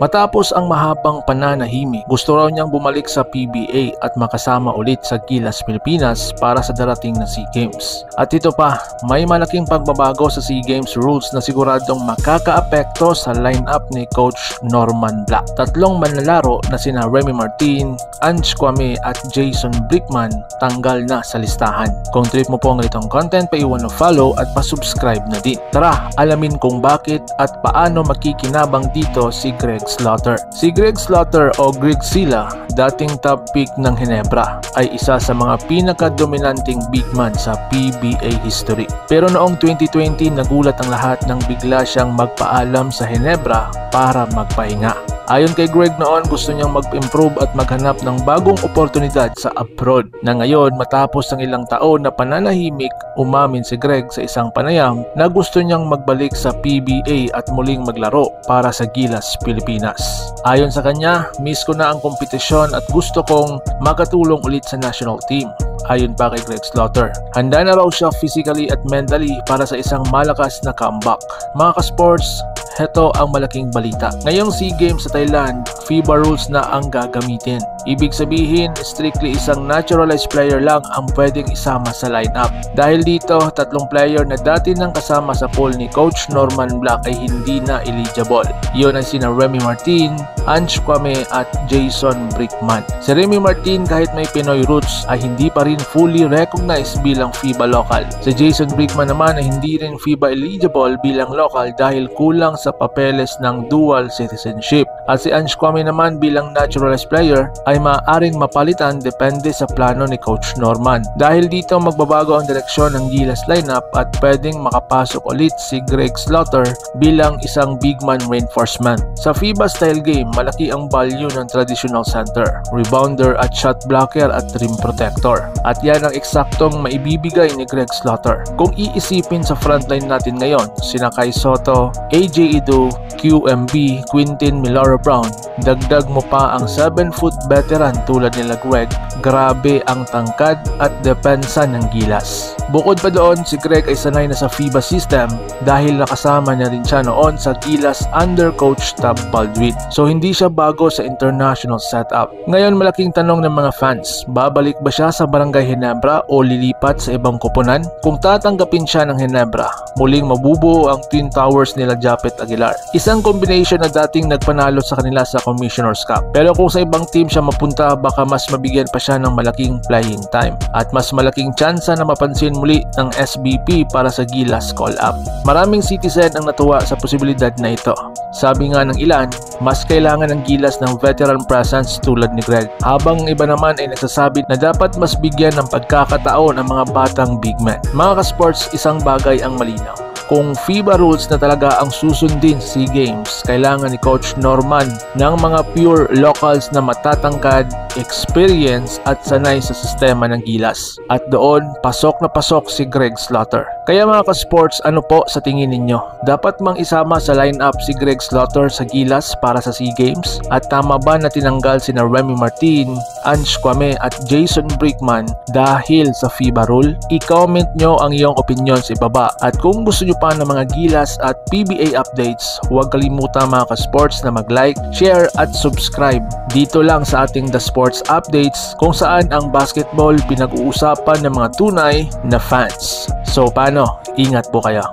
Matapos ang mahabang pananahimik, gusto raw niyang bumalik sa PBA at makasama ulit sa Gilas Pilipinas para sa darating na SEA Games. At ito pa, may malaking pagbabago sa SEA Games rules na siguradong makakaapekto sa lineup ni Coach Norman Black. Tatlong manlalaro na sina Remy Martin, Ange Kwame at Jason Brickman tanggal na sa listahan. Kung trip mo po ang itong content, paiwan ng follow at pa-subscribe na din. Tara, alamin kung bakit at paano makikinabang dito si Greg Slaughter. Si Greg Slaughter o Greg Sila, dating top pick ng Ginebra, ay isa sa mga pinaka-dominanting big man sa PBA history. Pero noong 2020, nagulat ang lahat nang bigla siyang magpaalam sa Ginebra para magpahinga. Ayon kay Greg noon, gusto niyang mag-improve at maghanap ng bagong oportunidad sa abroad. Na ngayon, matapos ng ilang taon na pananahimik, umamin si Greg sa isang panayam na gusto niyang magbalik sa PBA at muling maglaro para sa Gilas Pilipinas. Ayon sa kanya, miss ko na ang kompetisyon at gusto kong makatulong ulit sa national team. Ayon pa kay Greg Slaughter, handa na raw siya physically at mentally para sa isang malakas na comeback. Mga ka-sports, heto ang malaking balita. Ngayong SEA Games sa Thailand, FIBA rules na ang gagamitin. Ibig sabihin, strictly isang naturalized player lang ang pwedeng isama sa lineup. Dahil dito, tatlong player na dati nang kasama sa pool ni Coach Norman Black ay hindi na eligible. Iyon ay sina Remy Martin, Ange Kwame at Jason Brickman. Si Remy Martin, kahit may Pinoy roots, ay hindi pa rin fully recognized bilang FIBA local. Si Jason Brickman naman ay hindi rin FIBA eligible bilang local dahil kulang sa papeles ng dual citizenship. At si Ange Kwame naman bilang naturalized player ay maaaring mapalitan depende sa plano ni Coach Norman. Dahil dito magbabago ang direksyon ng Gilas lineup at pwedeng makapasok ulit si Greg Slaughter bilang isang big man reinforcement. Sa FIBA style game, malaki ang value ng traditional center, rebounder at shot blocker at rim protector. At yan ang eksaktong maibibigay ni Greg Slaughter. Kung iisipin sa frontline natin ngayon, sina Kai Soto, AJ Ido, QMB, Quintin Milora Brown, dagdag mo pa ang 7-foot veteran tulad nila Greg, grabe ang tangkad at depensa ng Gilas. Bukod pa doon, si Greg ay sanay na sa FIBA system dahil nakasama niya rin siya noon sa Gilas under Coach Tab Baldwin. So hindi siya bago sa international setup. Ngayon malaking tanong ng mga fans, babalik ba siya sa Barangay Ginebra o lilipat sa ibang koponan? Kung tatanggapin siya ng Ginebra, muling mabubuo ang Twin Towers nila Japet Aguilar. Isang combination na dating nagpanalo sa kanila sa Commissioner's Cup. Pero kung sa ibang team siya mapunta, baka mas mabigyan pa siya ng malaking playing time at mas malaking tsansa na mapansin muli ng SBP para sa Gilas call-up. Maraming citizen ang natuwa sa posibilidad na ito. Sabi nga ng ilan, mas kailangan ng Gilas ng veteran presence tulad ni Greg. Habang iba naman ay nagsasabi na dapat mas bigyan ng pagkakataon ang mga batang big men. Mga ka-sports, isang bagay ang malinaw. Kung FIBA rules na talaga ang susundin sa SEA Games, kailangan ni Coach Norman ng mga pure locals na matatangkad, experience at sanay sa sistema ng Gilas. At doon, pasok na pasok si Greg Slaughter. Kaya mga ka-sports, ano po sa tingin ninyo? Dapat mang isama sa lineup si Greg Slaughter sa Gilas para sa SEA Games? At tama ba na tinanggal sina Remy Martin, Ange Kwame at Jason Brickman dahil sa FIBA rule? I-comment nyo ang iyong opinion sa ibaba. At kung gusto nyo pa ng mga Gilas at PBA updates, huwag kalimutan mga ka-sports na mag-like, share at subscribe dito lang sa ating The Sports Updates kung saan ang basketball pinag-uusapan ng mga tunay na fans. So paano? Ingat po kayo.